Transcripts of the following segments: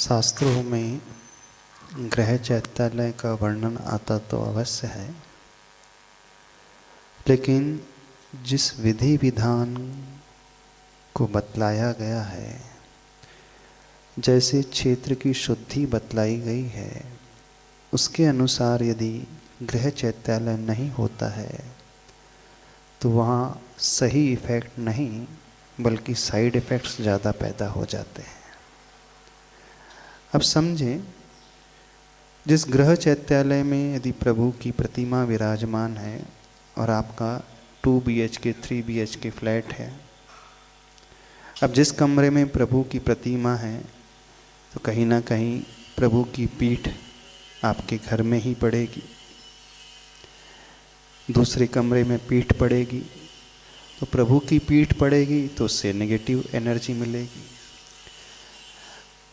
शास्त्रों में गृह चैत्यालय का वर्णन आता तो अवश्य है, लेकिन जिस विधि विधान को बतलाया गया है, जैसे क्षेत्र की शुद्धि बतलाई गई है, उसके अनुसार यदि गृह चैत्यालय नहीं होता है तो वहाँ सही इफ़ेक्ट नहीं बल्कि साइड इफ़ेक्ट्स ज़्यादा पैदा हो जाते हैं। अब समझें, जिस गृह चैत्यालय में यदि प्रभु की प्रतिमा विराजमान है और आपका 2 BHK 3 BHK फ्लैट है, अब जिस कमरे में प्रभु की प्रतिमा है तो कहीं ना कहीं प्रभु की पीठ आपके घर में ही पड़ेगी, दूसरे कमरे में पीठ पड़ेगी, तो प्रभु की पीठ पड़ेगी तो उससे नेगेटिव एनर्जी मिलेगी।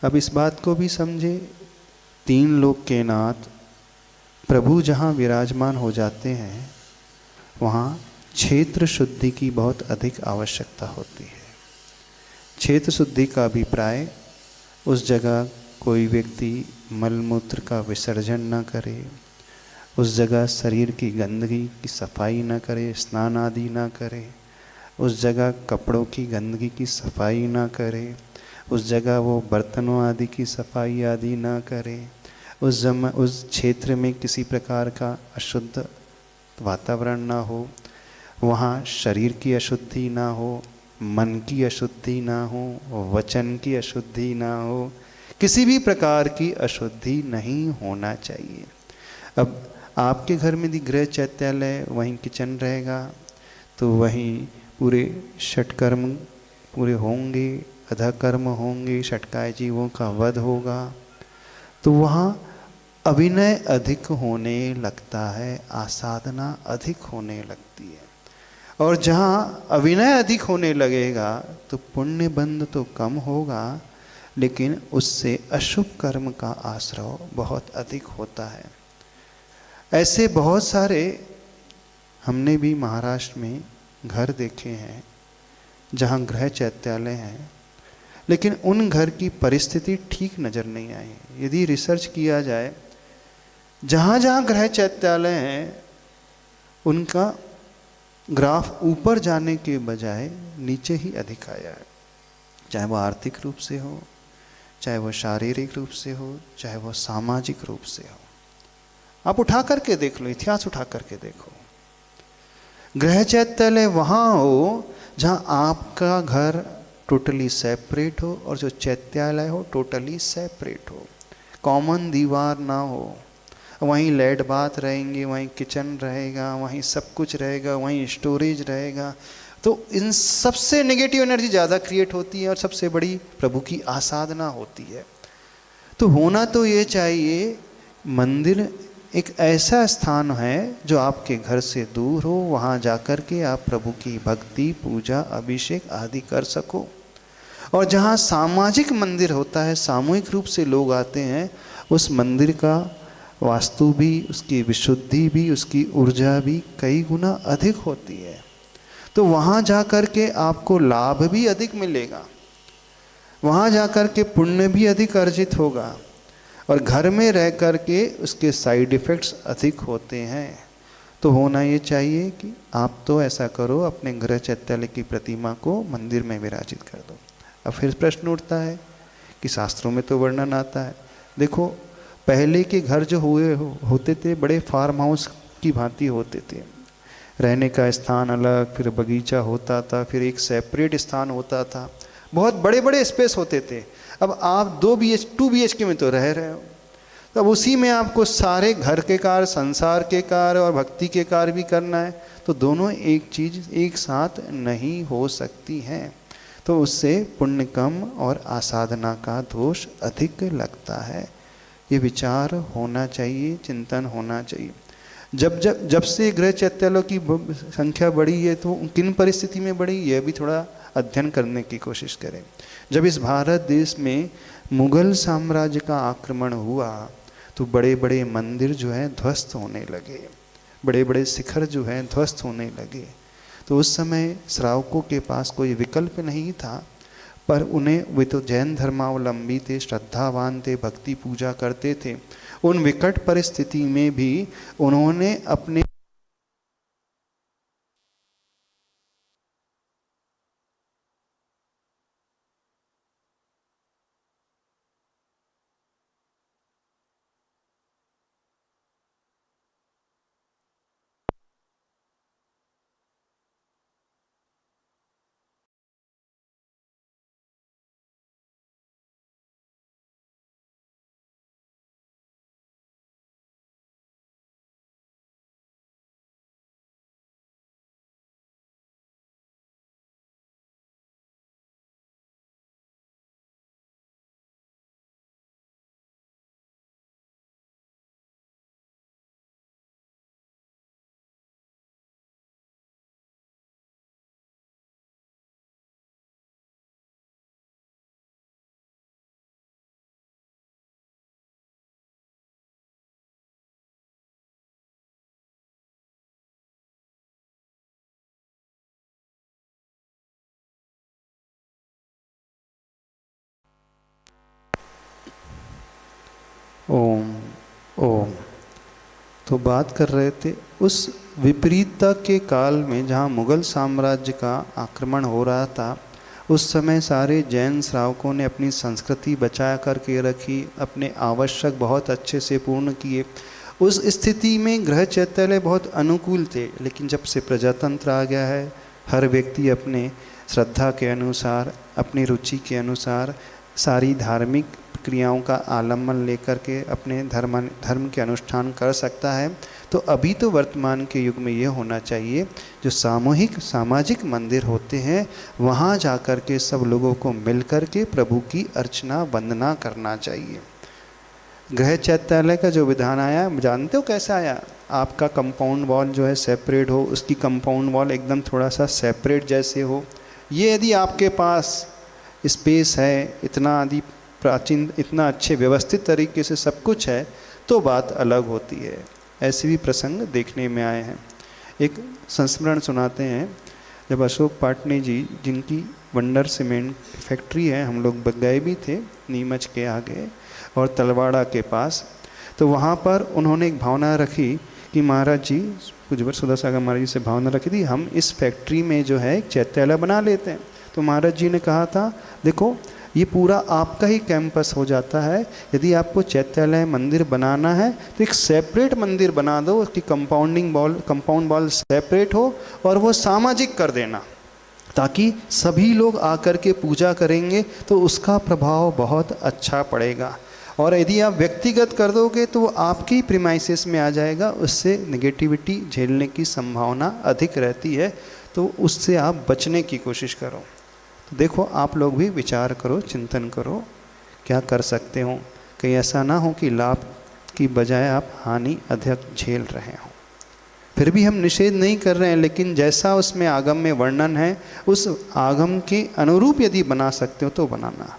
अब इस बात को भी समझे, 3 लोक के नाथ प्रभु जहाँ विराजमान हो जाते हैं वहाँ क्षेत्र शुद्धि की बहुत अधिक आवश्यकता होती है। क्षेत्र शुद्धि का अभिप्राय, उस जगह कोई व्यक्ति मलमूत्र का विसर्जन न करे, उस जगह शरीर की गंदगी की सफाई न करे, स्नान आदि न करे, उस जगह कपड़ों की गंदगी की सफाई न करे, उस जगह वो बर्तनों आदि की सफाई आदि न करे, उस क्षेत्र में किसी प्रकार का अशुद्ध वातावरण ना हो, वहाँ शरीर की अशुद्धि ना हो, मन की अशुद्धि ना हो, वचन की अशुद्धि ना हो, किसी भी प्रकार की अशुद्धि नहीं होना चाहिए। अब आपके घर में यदि गृह चैत्यालय वहीं किचन रहेगा तो वहीं पूरे षटकर्म पूरे होंगे, अधकर्म होंगे, षटकाय जीवों का वध होगा, तो वहाँ अभिनय अधिक होने लगता है, आसाधना अधिक होने लगती है। और जहाँ अभिनय अधिक होने लगेगा तो पुण्य बंध तो कम होगा, लेकिन उससे अशुभ कर्म का आश्रय बहुत अधिक होता है। ऐसे बहुत सारे हमने भी महाराष्ट्र में घर देखे हैं जहाँ गृह चैत्यालय हैं, लेकिन उन घर की परिस्थिति ठीक नज़र नहीं आई। यदि रिसर्च किया जाए, जहाँ जहाँ गृह चैत्यालय हैं उनका ग्राफ ऊपर जाने के बजाय नीचे ही अधिक आया है, चाहे वो आर्थिक रूप से हो, चाहे वो शारीरिक रूप से हो, चाहे वो सामाजिक रूप से हो। आप उठा करके देख लो, इतिहास उठा करके देखो। गृह चैत्यालय वहाँ हो जहाँ आपका घर टोटली सेपरेट हो और जो चैत्यालय हो टोटली सेपरेट हो, कॉमन दीवार ना हो, वहीं लेट बाथ रहेंगे, वहीं किचन रहेगा, वहीं सब कुछ रहेगा, वहीं स्टोरेज रहेगा, तो इन सबसे नेगेटिव एनर्जी ज़्यादा क्रिएट होती है और सबसे बड़ी प्रभु की आसाधना होती है। तो होना तो ये चाहिए, मंदिर एक ऐसा स्थान है जो आपके घर से दूर हो, वहाँ जाकर के आप प्रभु की भक्ति, पूजा, अभिषेक आदि कर सको। और जहाँ सामाजिक मंदिर होता है, सामूहिक रूप से लोग आते हैं, उस मंदिर का वास्तु भी, उसकी विशुद्धि भी, उसकी ऊर्जा भी कई गुना अधिक होती है। तो वहाँ जा कर के आपको लाभ भी अधिक मिलेगा, वहाँ जा कर के पुण्य भी अधिक अर्जित होगा, और घर में रह कर के उसके साइड इफ़ेक्ट्स अधिक होते हैं। तो होना ये चाहिए कि आप तो ऐसा करो, अपने गृह चैत्यालय की प्रतिमा को मंदिर में विराजित कर दो। अब फिर प्रश्न उठता है कि शास्त्रों में तो वर्णन आता है, देखो पहले के घर जो होते थे बड़े फार्म हाउस की भांति होते थे, रहने का स्थान अलग, फिर बगीचा होता था, फिर एक सेपरेट स्थान होता था, बहुत बड़े बड़े स्पेस होते थे। अब आप 2 BHK में तो रह रहे हो, तो अब उसी में आपको सारे घर के कार्य, संसार के कार्य और भक्ति के कार्य भी करना है, तो दोनों एक चीज़ एक साथ नहीं हो सकती हैं। तो उससे पुण्य कम और आसाधना का दोष अधिक लगता है। ये विचार होना चाहिए, चिंतन होना चाहिए। जब से गृह चैत्यालयों की संख्या बढ़ी है तो किन परिस्थिति में बढ़ी, यह भी थोड़ा अध्ययन करने की कोशिश करें। जब इस भारत देश में मुगल साम्राज्य का आक्रमण हुआ तो बड़े बड़े मंदिर जो हैं ध्वस्त होने लगे, बड़े बड़े शिखर जो हैं ध्वस्त होने लगे। तो उस समय श्रावकों के पास कोई विकल्प नहीं था, पर उन्हें, वे तो जैन धर्मावलंबी थे, श्रद्धावान थे, भक्ति पूजा करते थे। उन विकट परिस्थिति में भी उन्होंने अपने ओम ओम। तो बात कर रहे थे उस विपरीतता के काल में जहाँ मुगल साम्राज्य का आक्रमण हो रहा था, उस समय सारे जैन श्रावकों ने अपनी संस्कृति बचा करके रखी, अपने आवश्यक बहुत अच्छे से पूर्ण किए। उस स्थिति में गृह चैत्यालय बहुत अनुकूल थे। लेकिन जब से प्रजातंत्र आ गया है, हर व्यक्ति अपने श्रद्धा के अनुसार, अपनी रुचि के अनुसार सारी धार्मिक क्रियाओं का आलम्बन लेकर के अपने धर्म के अनुष्ठान कर सकता है। तो अभी तो वर्तमान के युग में ये होना चाहिए, जो सामूहिक सामाजिक मंदिर होते हैं वहाँ जा कर के सब लोगों को मिल कर के प्रभु की अर्चना वंदना करना चाहिए। गृह चैत्यालय का जो विधान आया, जानते हो कैसा आया? आपका कंपाउंड वॉल जो है सेपरेट हो, उसकी कंपाउंड वॉल एकदम थोड़ा सा सेपरेट जैसे हो। ये यदि आपके पास स्पेस है, इतना आदि प्राचीन, इतना अच्छे व्यवस्थित तरीके से सब कुछ है, तो बात अलग होती है। ऐसे भी प्रसंग देखने में आए हैं। एक संस्मरण सुनाते हैं, जब अशोक पाटनी जी, जिनकी वंडर सीमेंट फैक्ट्री है, हम लोग गए भी थे नीमच के आगे और तलवाड़ा के पास, तो वहाँ पर उन्होंने एक भावना रखी कि महाराज जी, पूज्यवर सुदर्शन महाराज जी से भावना रखी थी, हम इस फैक्ट्री में जो है एक चैत्यालय बना लेते हैं। तो महाराज जी ने कहा था, देखो ये पूरा आपका ही कैंपस हो जाता है, यदि आपको चैत्यालय मंदिर बनाना है तो एक सेपरेट मंदिर बना दो, उसकी कंपाउंड वॉल सेपरेट हो और वो सामाजिक कर देना, ताकि सभी लोग आकर के पूजा करेंगे तो उसका प्रभाव बहुत अच्छा पड़ेगा। और यदि आप व्यक्तिगत कर दोगे तो वो आपकी प्रीमाइसेस में आ जाएगा, उससे नेगेटिविटी झेलने की संभावना अधिक रहती है, तो उससे आप बचने की कोशिश करो। तो देखो, आप लोग भी विचार करो, चिंतन करो, क्या कर सकते हो। कहीं ऐसा ना हो कि लाभ की बजाय आप हानि अधिक झेल रहे हो। फिर भी हम निषेध नहीं कर रहे हैं, लेकिन जैसा उसमें आगम में वर्णन है, उस आगम के अनुरूप यदि बना सकते हो तो बनाना।